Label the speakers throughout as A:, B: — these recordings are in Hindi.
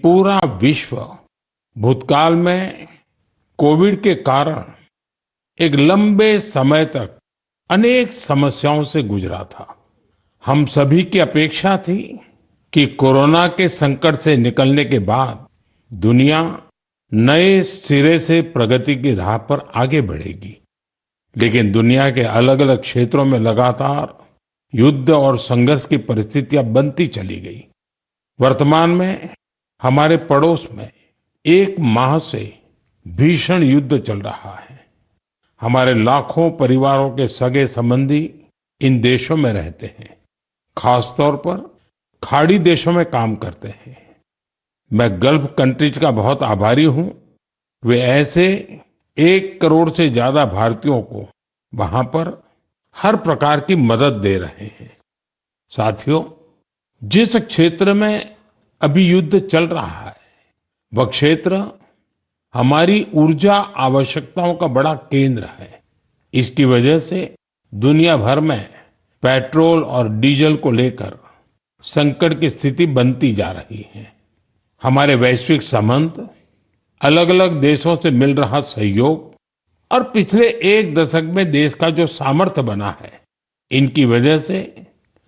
A: पूरा विश्व भूतकाल में कोविड के कारण एक लंबे समय तक अनेक समस्याओं से गुजरा था। हम सभी की अपेक्षा थी कि कोरोना के संकट से निकलने के बाद दुनिया नए सिरे से प्रगति की राह पर आगे बढ़ेगी। लेकिन दुनिया के अलग अलग क्षेत्रों में लगातार युद्ध और संघर्ष की परिस्थितियां बनती चली गई। वर्तमान में हमारे पड़ोस में एक माह से भीषण युद्ध चल रहा है। हमारे लाखों परिवारों के सगे संबंधी इन देशों में रहते हैं, खासतौर पर खाड़ी देशों में काम करते हैं। मैं गल्फ कंट्रीज का बहुत आभारी हूं। वे ऐसे 1 करोड़ से ज्यादा भारतीयों को वहां पर हर प्रकार की मदद दे रहे हैं। साथियों, जिस क्षेत्र में अभी युद्ध चल रहा है वह क्षेत्र हमारी ऊर्जा आवश्यकताओं का बड़ा केंद्र है। इसकी वजह से दुनिया भर में पेट्रोल और डीजल को लेकर संकट की स्थिति बनती जा रही है। हमारे वैश्विक संबंध, अलग अलग देशों से मिल रहा सहयोग और पिछले 1 दशक में देश का जो सामर्थ्य बना है, इनकी वजह से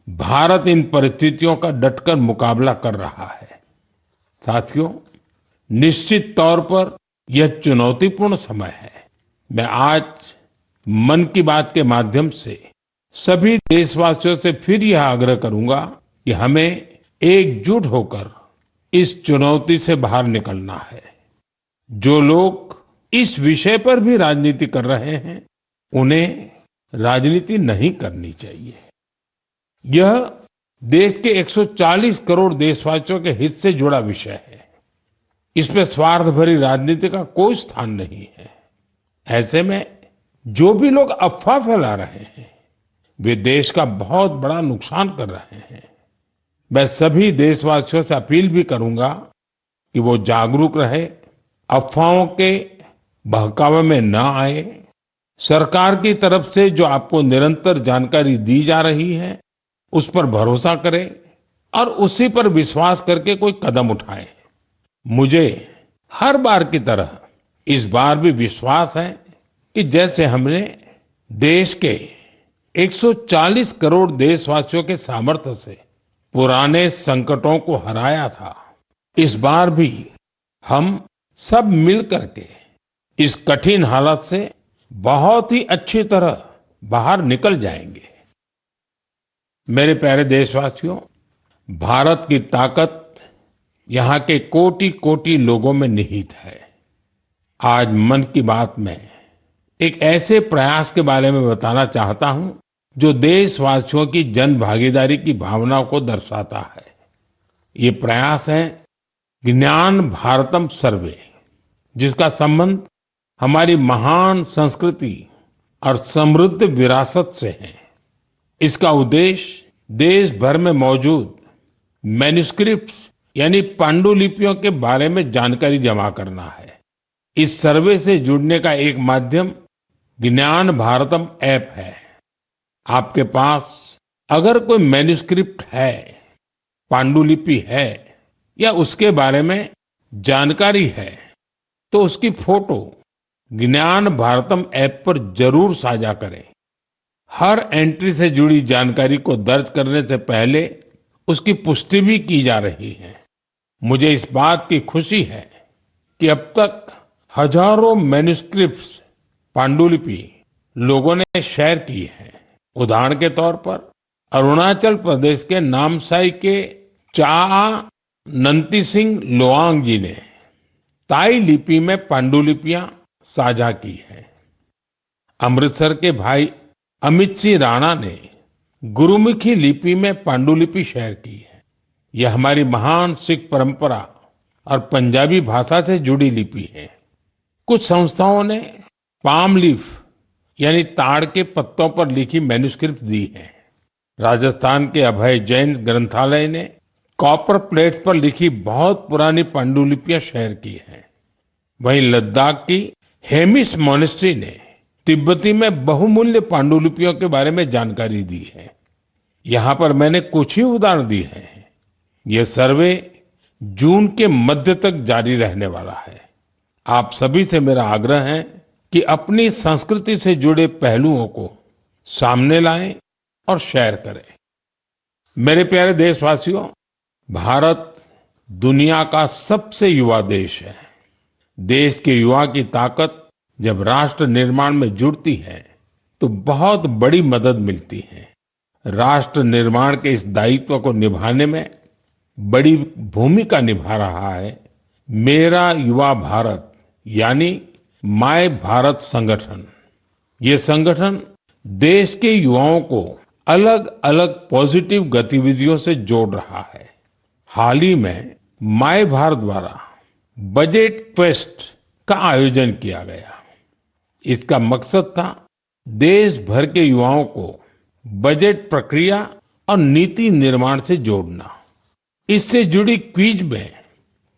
A: भारत इन परिस्थितियों का डटकर मुकाबला कर रहा है। साथियों, निश्चित तौर पर यह चुनौतीपूर्ण समय है। मैं आज मन की बात के माध्यम से सभी देशवासियों से फिर यह आग्रह करूंगा कि हमें एकजुट होकर इस चुनौती से बाहर निकलना है। जो लोग इस विषय पर भी राजनीति कर रहे हैं, उन्हें राजनीति नहीं करनी चाहिए। यह देश के 140 करोड़ देशवासियों के हित से जुड़ा विषय है। इसमें स्वार्थ भरी राजनीति का कोई स्थान नहीं है। ऐसे में जो भी लोग अफवाह फैला रहे हैं, वे देश का बहुत बड़ा नुकसान कर रहे हैं। मैं सभी देशवासियों से अपील भी करूंगा कि वो जागरूक रहे, अफवाहों के बहकावे में न आए। सरकार की तरफ से जो आपको निरंतर जानकारी दी जा रही है, उस पर भरोसा करें और उसी पर विश्वास करके कोई कदम उठाएं। मुझे हर बार की तरह इस बार भी विश्वास है कि जैसे हमने देश के 140 करोड़ देशवासियों के सामर्थ्य से पुराने संकटों को हराया था, इस बार भी हम सब मिल करके इस कठिन हालत से बहुत ही अच्छी तरह बाहर निकल जाएंगे। मेरे प्यारे देशवासियों, भारत की ताकत यहाँ के कोटि कोटि लोगों में निहित है। आज मन की बात में एक ऐसे प्रयास के बारे में बताना चाहता हूं जो देशवासियों की जन भागीदारी की भावना को दर्शाता है। ये प्रयास है ज्ञान भारतम सर्वे, जिसका संबंध हमारी महान संस्कृति और समृद्ध विरासत से है। इसका उद्देश्य देश भर में मौजूद मैन्युस्क्रिप्ट्स यानी पांडुलिपियों के बारे में जानकारी जमा करना है। इस सर्वे से जुड़ने का एक माध्यम ज्ञान भारतम ऐप है। आपके पास अगर कोई मैन्युस्क्रिप्ट है, पांडुलिपि है या उसके बारे में जानकारी है, तो उसकी फोटो ज्ञान भारतम ऐप पर जरूर साझा करें। हर एंट्री से जुड़ी जानकारी को दर्ज करने से पहले उसकी पुष्टि भी की जा रही है। मुझे इस बात की खुशी है कि अब तक हजारों मैन्युस्क्रिप्ट्स, पांडुलिपि लोगों ने शेयर की है। उदाहरण के तौर पर अरुणाचल प्रदेश के नामसाई के चा नंती सिंह लोआंग जी ने ताई लिपि में पांडुलिपियां साझा की है। अमृतसर के भाई अमित सिंह राणा ने गुरुमुखी लिपि में पांडुलिपि शेयर की है। यह हमारी महान सिख परंपरा और पंजाबी भाषा से जुड़ी लिपि है। कुछ संस्थाओं ने पाम लीफ यानी ताड़ के पत्तों पर लिखी मैन्युस्क्रिप्ट दी है। राजस्थान के अभय जैन ग्रंथालय ने कॉपर प्लेट्स पर लिखी बहुत पुरानी पांडुलिपियां शेयर की है। वहीं लद्दाख की हेमिस मोनेस्ट्री ने तिब्बती में बहुमूल्य पांडुलिपियों के बारे में जानकारी दी है। यहाँ पर मैंने कुछ ही उदाहरण दिए हैं। यह सर्वे जून के मध्य तक जारी रहने वाला है। आप सभी से मेरा आग्रह है कि अपनी संस्कृति से जुड़े पहलुओं को सामने लाएं और शेयर करें। मेरे प्यारे देशवासियों, भारत दुनिया का सबसे युवा देश है। देश के युवा की ताकत जब राष्ट्र निर्माण में जुड़ती है तो बहुत बड़ी मदद मिलती है। राष्ट्र निर्माण के इस दायित्व को निभाने में बड़ी भूमिका निभा रहा है मेरा युवा भारत यानी माय भारत संगठन। ये संगठन देश के युवाओं को अलग अलग पॉजिटिव गतिविधियों से जोड़ रहा है। हाल ही में माय भारत द्वारा बजट क्वेस्ट का आयोजन किया गया। इसका मकसद था देश भर के युवाओं को बजट प्रक्रिया और नीति निर्माण से जोड़ना। इससे जुड़ी क्विज में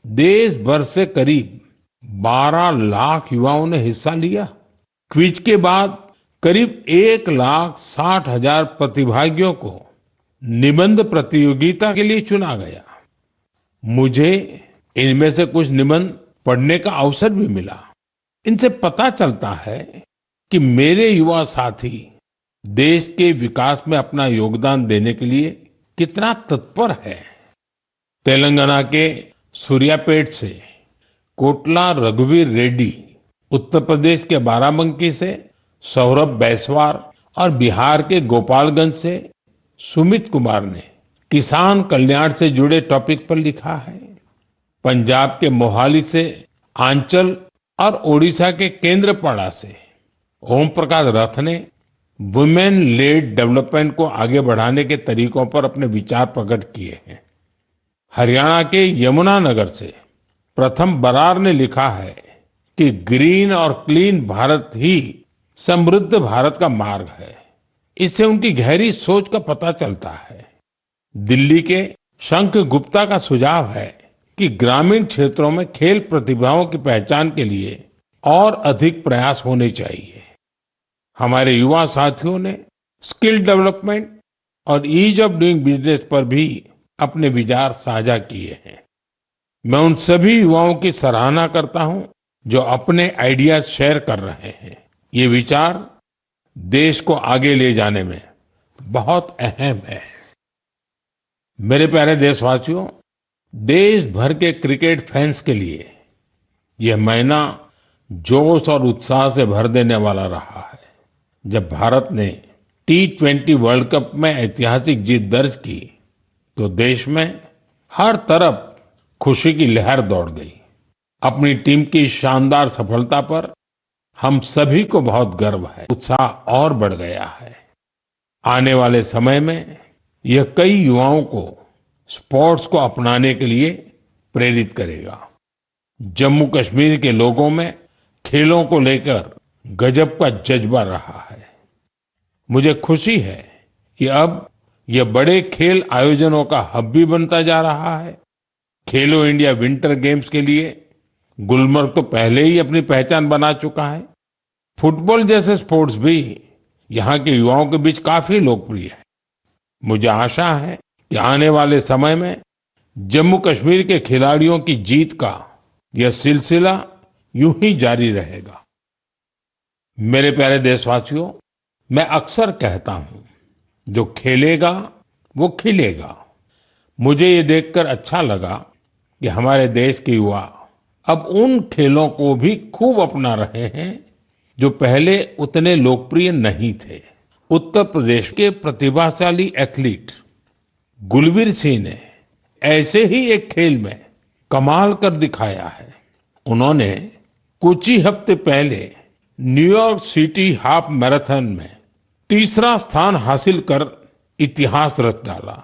A: देश भर से करीब 12 लाख युवाओं ने हिस्सा लिया। क्विज के बाद करीब 1,60,000 प्रतिभागियों को निबंध प्रतियोगिता के लिए चुना गया। मुझे इनमें से कुछ निबंध पढ़ने का अवसर भी मिला। इनसे पता चलता है कि मेरे युवा साथी देश के विकास में अपना योगदान देने के लिए कितना तत्पर है। तेलंगाना के सूर्यापेट से कोटला रघुवीर रेड्डी, उत्तर प्रदेश के बाराबंकी से सौरभ बैसवार और बिहार के गोपालगंज से सुमित कुमार ने किसान कल्याण से जुड़े टॉपिक पर लिखा है। पंजाब के मोहाली से आंचल और ओडिशा के केंद्रपाड़ा से ओम प्रकाश रथ ने वुमेन लेड डेवलपमेंट को आगे बढ़ाने के तरीकों पर अपने विचार प्रकट किए हैं। हरियाणा के यमुनानगर से प्रथम बरार ने लिखा है कि ग्रीन और क्लीन भारत ही समृद्ध भारत का मार्ग है। इससे उनकी गहरी सोच का पता चलता है। दिल्ली के शंख गुप्ता का सुझाव है कि ग्रामीण क्षेत्रों में खेल प्रतिभाओं की पहचान के लिए और अधिक प्रयास होने चाहिए। हमारे युवा साथियों ने स्किल डेवलपमेंट और ईज ऑफ डूइंग बिजनेस पर भी अपने विचार साझा किए हैं। मैं उन सभी युवाओं की सराहना करता हूं जो अपने आइडियाज शेयर कर रहे हैं। ये विचार देश को आगे ले जाने में बहुत अहम है। मेरे प्यारे देशवासियों, देश भर के क्रिकेट फैंस के लिए यह महीना जोश और उत्साह से भर देने वाला रहा है। जब भारत ने T20 वर्ल्ड कप में ऐतिहासिक जीत दर्ज की तो देश में हर तरफ खुशी की लहर दौड़ गई। अपनी टीम की शानदार सफलता पर हम सभी को बहुत गर्व है। उत्साह और बढ़ गया है। आने वाले समय में यह कई युवाओं को स्पोर्ट्स को अपनाने के लिए प्रेरित करेगा। जम्मू कश्मीर के लोगों में खेलों को लेकर गजब का जज्बा रहा है। मुझे खुशी है कि अब यह बड़े खेल आयोजनों का हब भी बनता जा रहा है। खेलो इंडिया विंटर गेम्स के लिए गुलमर्ग तो पहले ही अपनी पहचान बना चुका है। फुटबॉल जैसे स्पोर्ट्स भी यहाँ के युवाओं के बीच काफी लोकप्रिय है। मुझे आशा है कि आने वाले समय में जम्मू कश्मीर के खिलाड़ियों की जीत का यह सिलसिला यूं ही जारी रहेगा। मेरे प्यारे देशवासियों, मैं अक्सर कहता हूं, जो खेलेगा वो खिलेगा। मुझे ये देखकर अच्छा लगा कि हमारे देश के युवा अब उन खेलों को भी खूब अपना रहे हैं जो पहले उतने लोकप्रिय नहीं थे। उत्तर प्रदेश के प्रतिभाशाली एथलीट गुलवीर सिंह ने ऐसे ही एक खेल में कमाल कर दिखाया है। उन्होंने कुछ ही हफ्ते पहले न्यूयॉर्क सिटी हाफ मैराथन में तीसरा स्थान हासिल कर इतिहास रच डाला।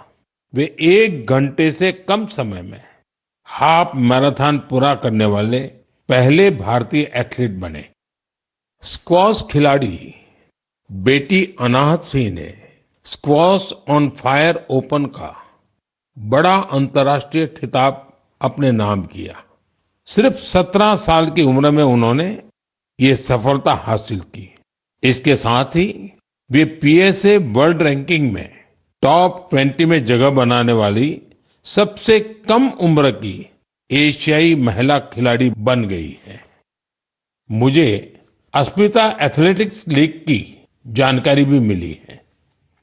A: वे 1 घंटे से कम समय में हाफ मैराथन पूरा करने वाले पहले भारतीय एथलीट बने। स्क्वॉश खिलाड़ी बेटी अनाहत सिंह ने स्क्वॉश ऑन फायर ओपन का बड़ा अंतर्राष्ट्रीय खिताब अपने नाम किया। सिर्फ 17 साल की उम्र में उन्होंने ये सफलता हासिल की। इसके साथ ही वे पीएसए वर्ल्ड रैंकिंग में टॉप 20 में जगह बनाने वाली सबसे कम उम्र की एशियाई महिला खिलाड़ी बन गई है। मुझे अस्मिता एथलेटिक्स लीग की जानकारी भी मिली है।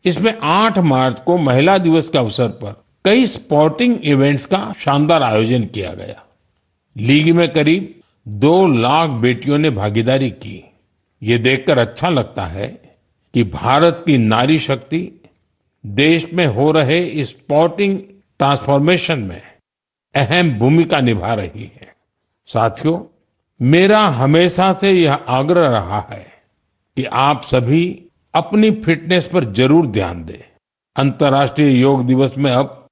A: इसमें 8 मार्च को महिला दिवस के अवसर पर कई स्पोर्टिंग इवेंट्स का शानदार आयोजन किया गया। लीग में करीब 2 लाख बेटियों ने भागीदारी की। ये देखकर अच्छा लगता है कि भारत की नारी शक्ति देश में हो रहे इस स्पोर्टिंग ट्रांसफॉर्मेशन में अहम भूमिका निभा रही है। साथियों, मेरा हमेशा से यह आग्रह रहा है कि आप सभी अपनी फिटनेस पर जरूर ध्यान दें। अंतर्राष्ट्रीय योग दिवस में अब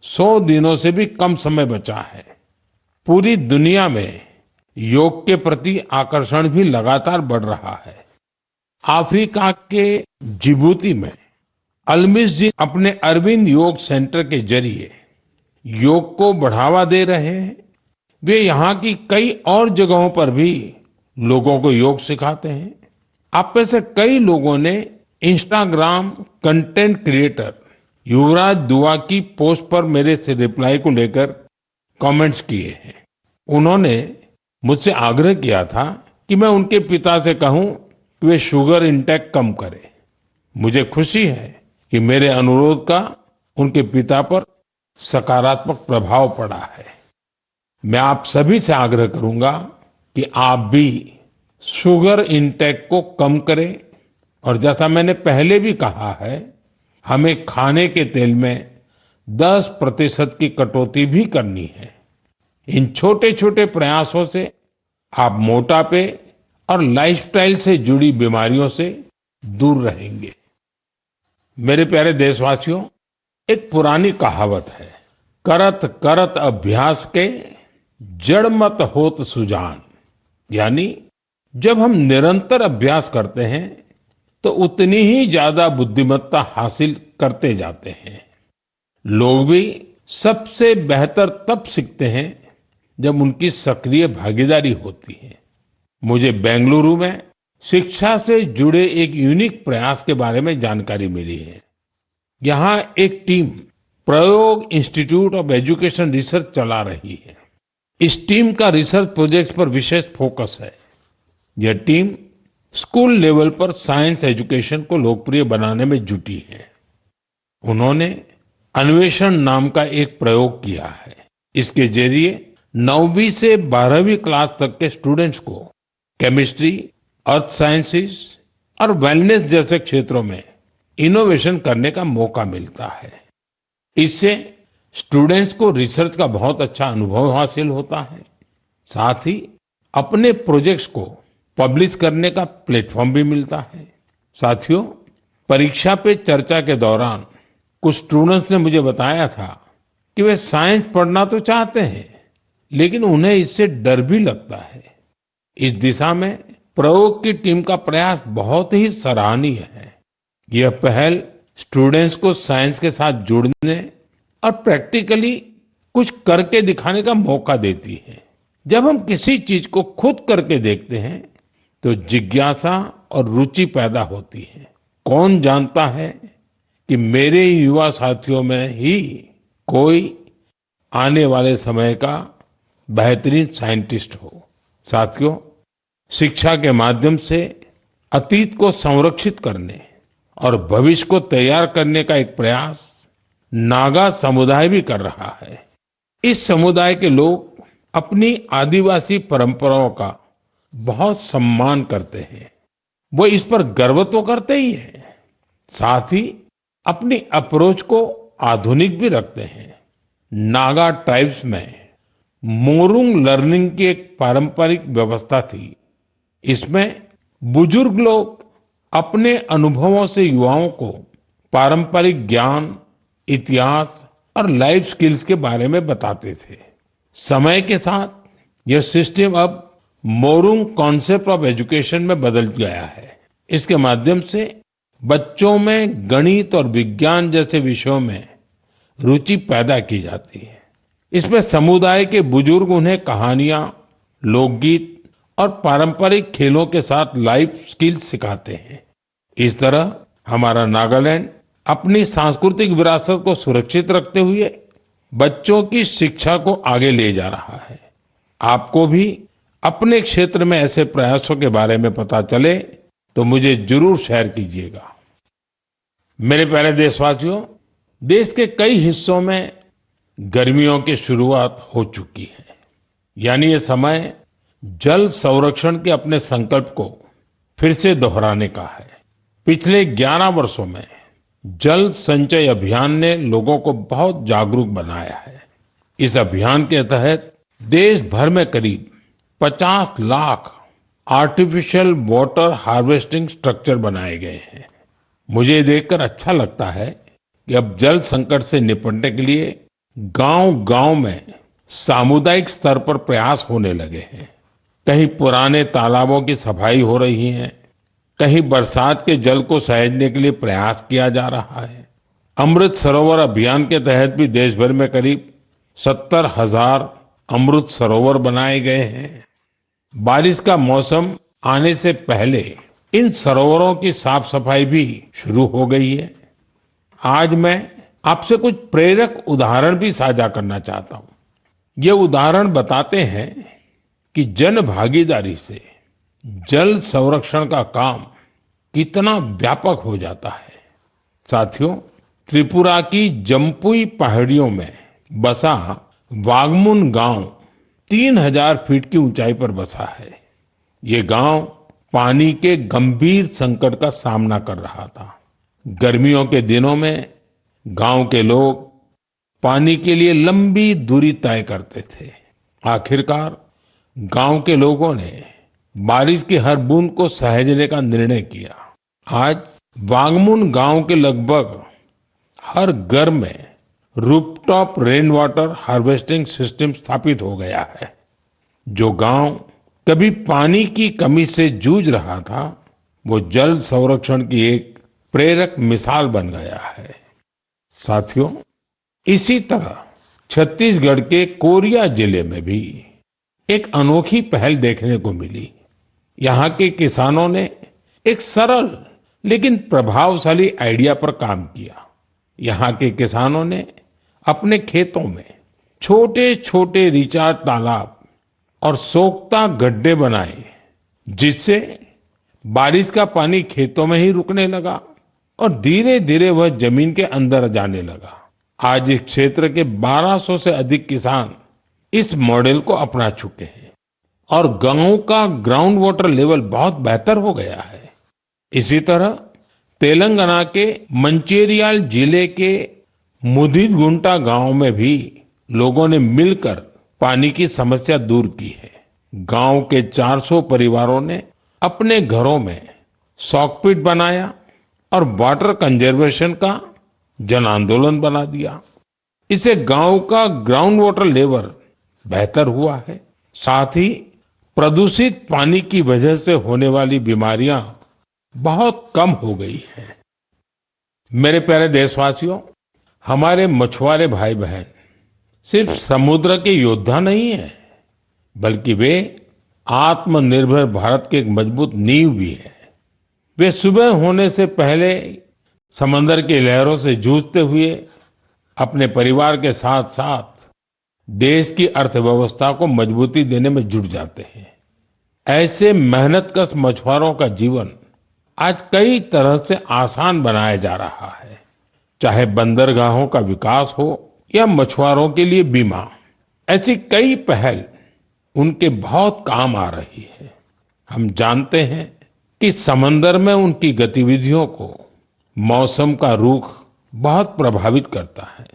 A: 100 दिनों से भी कम समय बचा है। पूरी दुनिया में योग के प्रति आकर्षण भी लगातार बढ़ रहा है। अफ्रीका के जिबूती में अलमिस जी अपने अरविंद योग सेंटर के जरिए योग को बढ़ावा दे रहे हैं। वे यहाँ की कई और जगहों पर भी लोगों को योग सिखाते हैं। आप में से कई लोगों ने इंस्टाग्राम कंटेंट क्रिएटर युवराज दुआ की पोस्ट पर मेरे से रिप्लाई को लेकर कमेंट्स किए हैं। उन्होंने मुझसे आग्रह किया था कि मैं उनके पिता से कहूं कि वे शुगर इंटेक कम करें। मुझे खुशी है कि मेरे अनुरोध का उनके पिता पर सकारात्मक प्रभाव पड़ा है। मैं आप सभी से आग्रह करूंगा कि आप भी शुगर इंटेक को कम करें और जैसा मैंने पहले भी कहा है, हमें खाने के तेल में 10% की कटौती भी करनी है। इन छोटे छोटे प्रयासों से आप मोटापे और लाइफस्टाइल से जुड़ी बीमारियों से दूर रहेंगे। मेरे प्यारे देशवासियों, एक पुरानी कहावत है, करत करत अभ्यास के जड़ मत होत सुजान। यानी जब हम निरंतर अभ्यास करते हैं तो उतनी ही ज्यादा बुद्धिमत्ता हासिल करते जाते हैं। लोग भी सबसे बेहतर तब सीखते हैं जब उनकी सक्रिय भागीदारी होती है। मुझे बेंगलुरु में शिक्षा से जुड़े एक यूनिक प्रयास के बारे में जानकारी मिली है। यहाँ एक टीम प्रयोग इंस्टीट्यूट ऑफ एजुकेशन रिसर्च चला रही है। इस टीम का रिसर्च प्रोजेक्ट पर विशेष फोकस है। यह टीम स्कूल लेवल पर साइंस एजुकेशन को लोकप्रिय बनाने में जुटी है। उन्होंने अन्वेषण नाम का एक प्रयोग किया है। इसके जरिए 9वीं से 12वीं क्लास तक के स्टूडेंट्स को केमिस्ट्री, अर्थ साइंसेस और वेलनेस जैसे क्षेत्रों में इनोवेशन करने का मौका मिलता है। इससे स्टूडेंट्स को रिसर्च का बहुत अच्छा अनुभव हासिल होता है। साथ ही अपने प्रोजेक्ट्स को पब्लिश करने का प्लेटफॉर्म भी मिलता है। साथियों, परीक्षा पे चर्चा के दौरान कुछ स्टूडेंट्स ने मुझे बताया था कि वे साइंस पढ़ना तो चाहते हैं, लेकिन उन्हें इससे डर भी लगता है। इस दिशा में प्रयोग की टीम का प्रयास बहुत ही सराहनीय है। यह पहल स्टूडेंट्स को साइंस के साथ जुड़ने और प्रैक्टिकली कुछ करके दिखाने का मौका देती है। जब हम किसी चीज को खुद करके देखते हैं तो जिज्ञासा और रुचि पैदा होती है। कौन जानता है कि मेरे युवा साथियों में ही कोई आने वाले समय का बेहतरीन साइंटिस्ट हो। साथियों, शिक्षा के माध्यम से अतीत को संरक्षित करने और भविष्य को तैयार करने का एक प्रयास नागा समुदाय भी कर रहा है। इस समुदाय के लोग अपनी आदिवासी परंपराओं का बहुत सम्मान करते हैं। वो इस पर गर्व तो करते ही हैं, साथ ही अपनी अप्रोच को आधुनिक भी रखते हैं। नागा ट्राइब्स में मोरुंग लर्निंग की एक पारंपरिक व्यवस्था थी। इसमें बुजुर्ग लोग अपने अनुभवों से युवाओं को पारंपरिक ज्ञान, इतिहास और लाइफ स्किल्स के बारे में बताते थे। समय के साथ यह सिस्टम अब मोरुंग कॉन्सेप्ट ऑफ एजुकेशन में बदल गया है। इसके माध्यम से बच्चों में गणित और विज्ञान जैसे विषयों में रुचि पैदा की जाती है। इसमें समुदाय के बुजुर्ग उन्हें कहानियां, लोकगीत और पारंपरिक खेलों के साथ लाइफ स्किल्स सिखाते हैं। इस तरह हमारा नागालैंड अपनी सांस्कृतिक विरासत को सुरक्षित रखते हुए बच्चों की शिक्षा को आगे ले जा रहा है। आपको भी अपने क्षेत्र में ऐसे प्रयासों के बारे में पता चले तो मुझे जरूर शेयर कीजिएगा। मेरे प्यारे देशवासियों, देश के कई हिस्सों में गर्मियों की शुरुआत हो चुकी है। यानी ये समय जल संरक्षण के अपने संकल्प को फिर से दोहराने का है। पिछले 11 वर्षों में जल संचय अभियान ने लोगों को बहुत जागरूक बनाया है। इस अभियान के तहत देश भर में करीब 50 lakh artificial water harvesting structure बनाए गए हैं। मुझे ये देखकर अच्छा लगता है कि अब जल संकट से निपटने के लिए गांव-गांव में सामुदायिक स्तर पर प्रयास होने लगे हैं। कहीं पुराने तालाबों की सफाई हो रही है, कहीं बरसात के जल को सहेजने के लिए प्रयास किया जा रहा है। अमृत सरोवर अभियान के तहत भी देश भर में करीब 70,000 अमृत सरोवर बनाए गए हैं। बारिश का मौसम आने से पहले इन सरोवरों की साफ सफाई भी शुरू हो गई है। आज मैं आपसे कुछ प्रेरक उदाहरण भी साझा करना चाहता हूं। ये उदाहरण बताते हैं कि जन भागीदारी से जल संरक्षण का काम कितना व्यापक हो जाता है। साथियों, त्रिपुरा की जम्पुई पहाड़ियों में बसा वागमुन गांव 3000 फीट की ऊंचाई पर बसा है। ये गांव पानी के गंभीर संकट का सामना कर रहा था। गर्मियों के दिनों में गांव के लोग पानी के लिए लंबी दूरी तय करते थे। आखिरकार गांव के लोगों ने बारिश की हर बूंद को सहेजने का निर्णय किया। आज वागमुन गांव के लगभग हर घर में rooftop rain water harvesting system स्थापित हो गया है। जो गांव कभी पानी की कमी से जूझ रहा था, वो जल संरक्षण की एक प्रेरक मिसाल बन गया है। साथियों, इसी तरह छत्तीसगढ़ के कोरिया जिले में भी एक अनोखी पहल देखने को मिली। यहाँ के किसानों ने एक सरल लेकिन प्रभावशाली आइडिया पर काम किया। यहाँ के किसानों ने अपने खेतों में छोटे छोटे रिचार्ज तालाब और सोख्ता गड्ढे बनाए, जिससे बारिश का पानी खेतों में ही रुकने लगा और धीरे धीरे वह जमीन के अंदर जाने लगा। आज इस क्षेत्र के 1200 से अधिक किसान इस मॉडल को अपना चुके हैं और गांव का ग्राउंड वाटर लेवल बहुत बेहतर हो गया है। इसी तरह तेलंगाना के मंचेरियाल जिले के मुदिगुंटा गांव में भी लोगों ने मिलकर पानी की समस्या दूर की है। गांव के 400 परिवारों ने अपने घरों में सॉकपिट बनाया और वाटर कंजर्वेशन का जन आंदोलन बना दिया। इससे गांव का ग्राउंड वाटर लेवल बेहतर हुआ है। साथ ही प्रदूषित पानी की वजह से होने वाली बीमारियां बहुत कम हो गई हैं। मेरे प्यारे देशवासियों, हमारे मछुआरे भाई बहन सिर्फ समुद्र के योद्धा नहीं है, बल्कि वे आत्मनिर्भर भारत के एक मजबूत नींव भी है। वे सुबह होने से पहले समंदर की लहरों से जूझते हुए अपने परिवार के साथ साथ देश की अर्थव्यवस्था को मजबूती देने में जुट जाते हैं। ऐसे मेहनतकश मछुआरों का जीवन आज कई तरह से आसान बनाया जा रहा है। चाहे बंदरगाहों का विकास हो या मछुआरों के लिए बीमा, ऐसी कई पहल उनके बहुत काम आ रही है। हम जानते हैं कि समंदर में उनकी गतिविधियों को मौसम का रुख बहुत प्रभावित करता है।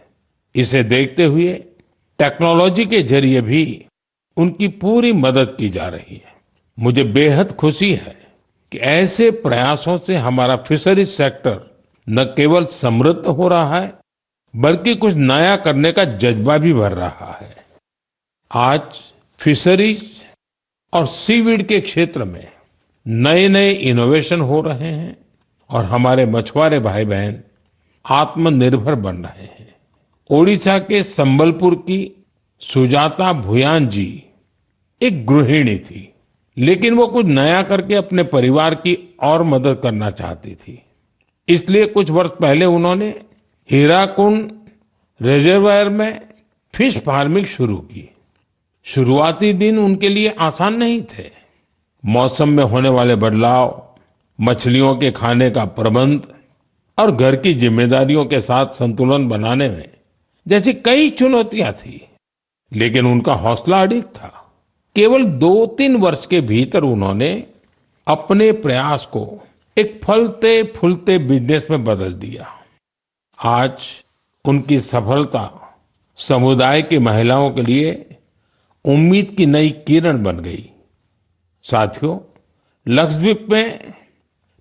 A: इसे देखते हुए टेक्नोलॉजी के जरिए भी उनकी पूरी मदद की जा रही है। मुझे बेहद खुशी है कि ऐसे प्रयासों से हमारा फिशरीज सेक्टर न केवल समृद्ध हो रहा है, बल्कि कुछ नया करने का जज्बा भी भर रहा है। आज फिशरीज और सीवीड के क्षेत्र में नए नए इनोवेशन हो रहे हैं और हमारे मछुआरे भाई बहन आत्मनिर्भर बन रहे हैं। ओडिशा के संबलपुर की सुजाता भुयान जी एक गृहिणी थी, लेकिन वो कुछ नया करके अपने परिवार की और मदद करना चाहती थी। इसलिए कुछ वर्ष पहले उन्होंने हीराकुंड रिजर्वायर में फिश फार्मिंग शुरू की। शुरुआती दिन उनके लिए आसान नहीं थे। मौसम में होने वाले बदलाव, मछलियों के खाने का प्रबंध और घर की जिम्मेदारियों के साथ संतुलन बनाने में जैसी कई चुनौतियां थी, लेकिन उनका हौसला अडिग था। केवल 2-3 वर्ष के भीतर उन्होंने अपने प्रयास को एक फलते फूलते बिजनेस में बदल दिया। आज उनकी सफलता समुदाय की महिलाओं के लिए उम्मीद की नई किरण बन गई। साथियों, लक्षद्वीप में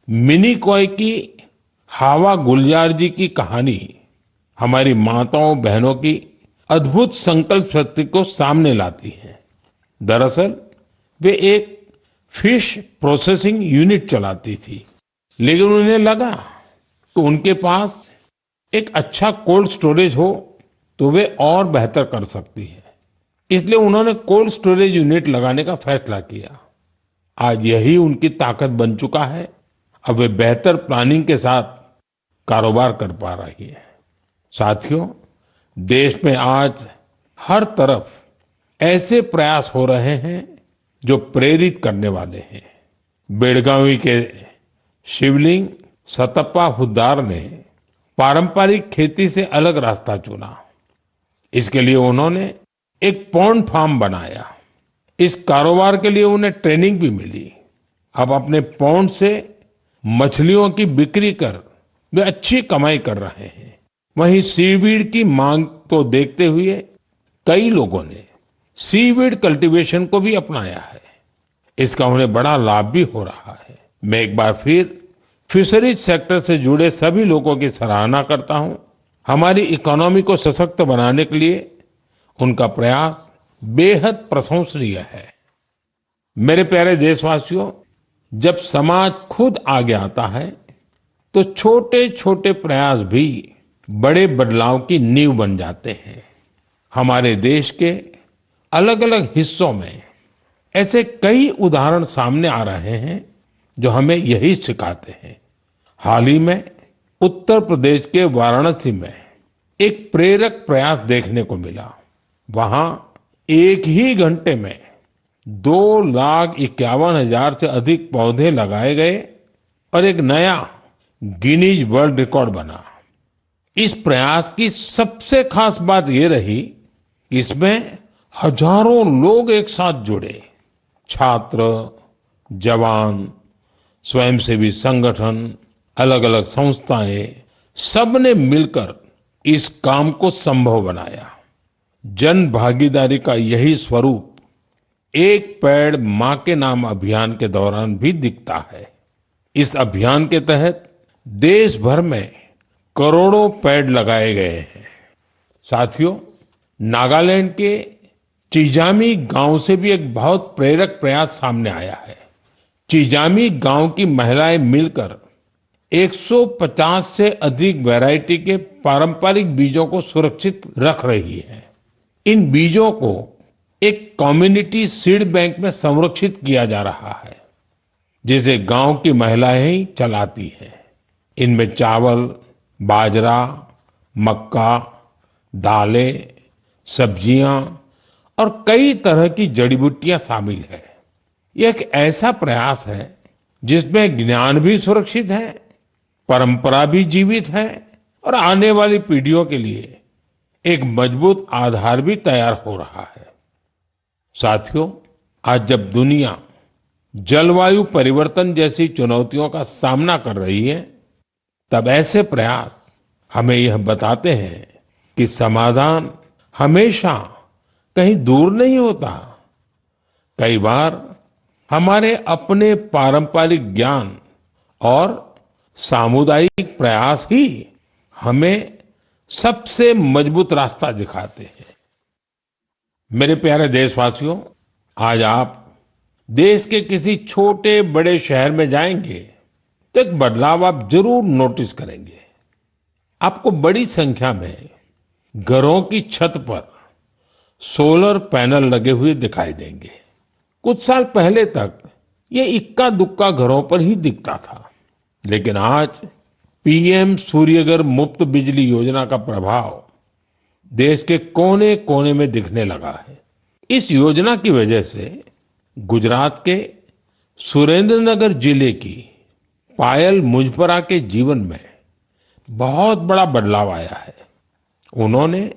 A: मिनिकॉय की हावा गुलजार जी की कहानी हमारी माताओं बहनों की अद्भुत संकल्प शक्ति को सामने लाती है। दरअसल वे एक फिश प्रोसेसिंग यूनिट चलाती थी, लेकिन उन्हें लगा कि उनके पास एक अच्छा कोल्ड स्टोरेज हो तो वे और बेहतर कर सकती है। इसलिए उन्होंने कोल्ड स्टोरेज यूनिट लगाने का फैसला किया। आज यही उनकी ताकत बन चुका है। अब वे बेहतर प्लानिंग के साथ कारोबार कर पा रही है। साथियों, देश में आज हर तरफ ऐसे प्रयास हो रहे हैं जो प्रेरित करने वाले हैं। बेलगावी के शिवलिंग सतप्पा हुद्दार ने पारंपरिक खेती से अलग रास्ता चुना। इसके लिए उन्होंने एक पॉन्ड फार्म बनाया। इस कारोबार के लिए उन्हें ट्रेनिंग भी मिली। अब अपने पॉन्ड से मछलियों की बिक्री कर वे अच्छी कमाई कर रहे हैं। वहीं सीवीड की मांग को देखते हुए कई लोगों ने सीवीड कल्टीवेशन को भी अपनाया है। इसका उन्हें बड़ा लाभ भी हो रहा है। मैं एक बार फिर फिशरीज सेक्टर से जुड़े सभी लोगों की सराहना करता हूं। हमारी इकोनॉमी को सशक्त बनाने के लिए उनका प्रयास बेहद प्रशंसनीय है। मेरे प्यारे देशवासियों, जब समाज खुद आगे आता है तो छोटे छोटे प्रयास भी बड़े बदलाव की नींव बन जाते हैं। हमारे देश के अलग अलग हिस्सों में ऐसे कई उदाहरण सामने आ रहे हैं जो हमें यही सिखाते हैं। हाल ही में उत्तर प्रदेश के वाराणसी में एक प्रेरक प्रयास देखने को मिला। वहां एक ही घंटे में 2,51,000 से अधिक पौधे लगाए गए और एक नया गिनीज वर्ल्ड रिकॉर्ड बना। इस प्रयास की सबसे खास बात ये रही कि इसमें हजारों लोग एक साथ जुड़े। छात्र, जवान, स्वयंसेवी संगठन, अलग अलग संस्थाएं, सबने मिलकर इस काम को संभव बनाया। जन भागीदारी का यही स्वरूप एक पेड़ मां के नाम अभियान के दौरान भी दिखता है। इस अभियान के तहत देश भर में करोड़ों पेड़ लगाए गए हैं। साथियों, नागालैंड के चिजामी गांव से भी एक बहुत प्रेरक प्रयास सामने आया है। चिजामी गांव की महिलाएं मिलकर 150 से अधिक वैरायटी के पारंपरिक बीजों को सुरक्षित रख रही है। इन बीजों को एक कम्युनिटी सीड बैंक में संरक्षित किया जा रहा है, जिसे गांव की महिलाएं ही चलाती हैं। इनमें चावल, बाजरा, मक्का, दालें, सब्जियां और कई तरह की जड़ी बूटियां शामिल है। यह एक ऐसा प्रयास है जिसमें ज्ञान भी सुरक्षित है, परंपरा भी जीवित है और आने वाली पीढ़ियों के लिए एक मजबूत आधार भी तैयार हो रहा है। साथियों, आज जब दुनिया जलवायु परिवर्तन जैसी चुनौतियों का सामना कर रही है, तब ऐसे प्रयास हमें यह बताते हैं कि समाधान हमेशा कहीं दूर नहीं होता। कई बार हमारे अपने पारंपरिक ज्ञान और सामुदायिक प्रयास ही हमें सबसे मजबूत रास्ता दिखाते हैं। मेरे प्यारे देशवासियों, आज आप देश के किसी छोटे बड़े शहर में जाएंगे तो एक बदलाव आप जरूर नोटिस करेंगे। आपको बड़ी संख्या में घरों की छत पर सोलर पैनल लगे हुए दिखाई देंगे। कुछ साल पहले तक ये इक्का दुक्का घरों पर ही दिखता था, लेकिन आज पीएम सूर्यघर मुफ्त बिजली योजना का प्रभाव देश के कोने कोने में दिखने लगा है। इस योजना की वजह से गुजरात के सुरेंद्र नगर जिले की पायल मुजपरा के जीवन में बहुत बड़ा बदलाव आया है। उन्होंने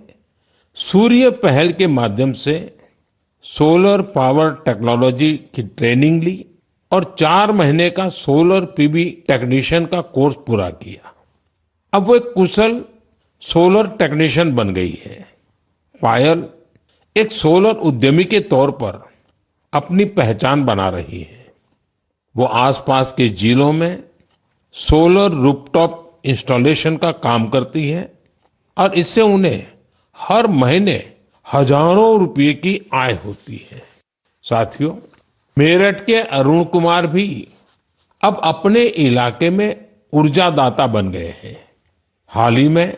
A: सूर्य पहल के माध्यम से सोलर पावर टेक्नोलॉजी की ट्रेनिंग ली और 4 महीने का सोलर पीवी टेक्नीशियन का कोर्स पूरा किया। अब वो एक कुशल सोलर टेक्नीशियन बन गई है। पायल एक सोलर उद्यमी के तौर पर अपनी पहचान बना रही है। वो आसपास के जिलों में सोलर रूफटॉप इंस्टॉलेशन का काम करती है और इससे उन्हें हर महीने हजारों रुपए की आय होती है। साथियों, मेरठ के अरुण कुमार भी अब अपने इलाके में ऊर्जादाता बन गए हैं। हाल ही में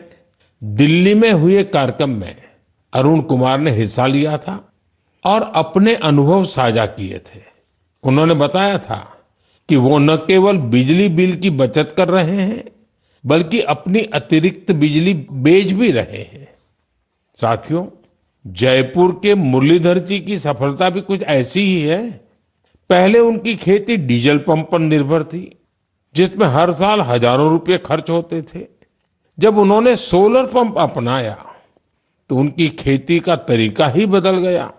A: दिल्ली में हुए कार्यक्रम में अरुण कुमार ने हिस्सा लिया था और अपने अनुभव साझा किए थे। उन्होंने बताया था कि वो न केवल बिजली बिल की बचत कर रहे हैं, बल्कि अपनी अतिरिक्त बिजली बेच भी रहे हैं। साथियों, जयपुर के मुरलीधर जी की सफलता भी कुछ ऐसी ही है। पहले उनकी खेती डीजल पंप पर निर्भर थी, जिसमें हर साल हजारों रुपए खर्च होते थे। जब उन्होंने सोलर पंप अपनाया तो उनकी खेती का तरीका ही बदल गया।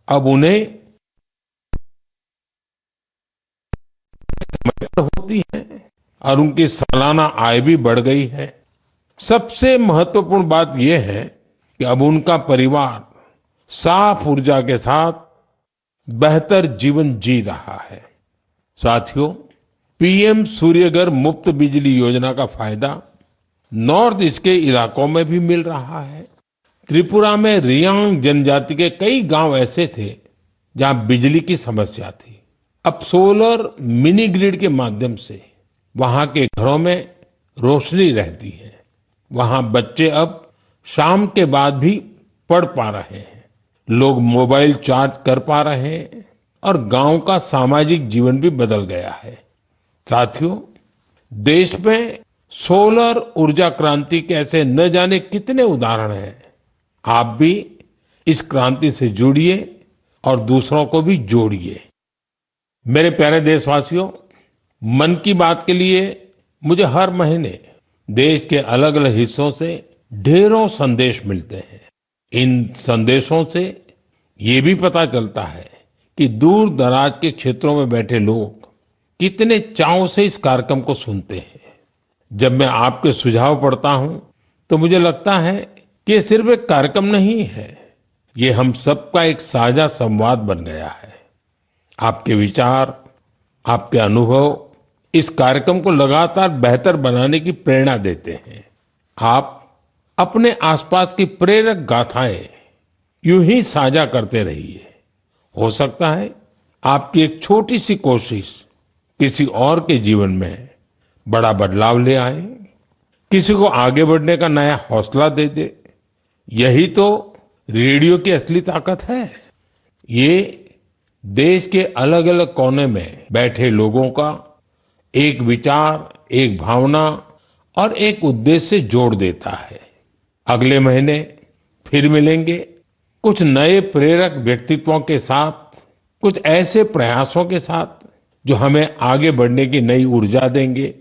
A: अब उन्हें होती है और उनकी सालाना आय भी बढ़ गई है। सबसे महत्वपूर्ण बात यह है कि अब उनका परिवार साफ ऊर्जा के साथ बेहतर जीवन जी रहा है। साथियों, पीएम सूर्यघर मुफ्त बिजली योजना का फायदा नॉर्थ ईस्ट के इलाकों में भी मिल रहा है। त्रिपुरा में रियांग जनजाति के कई गांव ऐसे थे जहां बिजली की समस्या थी। अब सोलर मिनी ग्रिड के माध्यम से वहां के घरों में रोशनी रहती है। वहां बच्चे अब शाम के बाद भी पढ़ पा रहे हैं, लोग मोबाइल चार्ज कर पा रहे हैं और गांव का सामाजिक जीवन भी बदल गया है। साथियों, देश में सोलर ऊर्जा क्रांति के ऐसे न जाने कितने उदाहरण हैं। आप भी इस क्रांति से जुड़िए और दूसरों को भी जोड़िए। मेरे प्यारे देशवासियों, मन की बात के लिए मुझे हर महीने देश के अलग अलग हिस्सों से ढेरों संदेश मिलते हैं। इन संदेशों से ये भी पता चलता है कि दूर दराज के क्षेत्रों में बैठे लोग कितने चाव से इस कार्यक्रम को सुनते हैं। जब मैं आपके सुझाव पढ़ता हूं तो मुझे लगता है कि ये सिर्फ एक कार्यक्रम नहीं है, ये हम सबका एक साझा संवाद बन गया है। आपके विचार, आपके अनुभव इस कार्यक्रम को लगातार बेहतर बनाने की प्रेरणा देते हैं। आप अपने आसपास की प्रेरक गाथाएं यूं ही साझा करते रहिए। हो सकता है आपकी एक छोटी सी कोशिश किसी और के जीवन में बड़ा बदलाव ले आए, किसी को आगे बढ़ने का नया हौसला दे दे। यही तो रेडियो की असली ताकत है। ये देश के अलग अलग कोने में बैठे लोगों का एक विचार, एक भावना और एक उद्देश्य से जोड़ देता है। अगले महीने फिर मिलेंगे कुछ नए प्रेरक व्यक्तित्वों के साथ, कुछ ऐसे प्रयासों के साथ जो हमें आगे बढ़ने की नई ऊर्जा देंगे।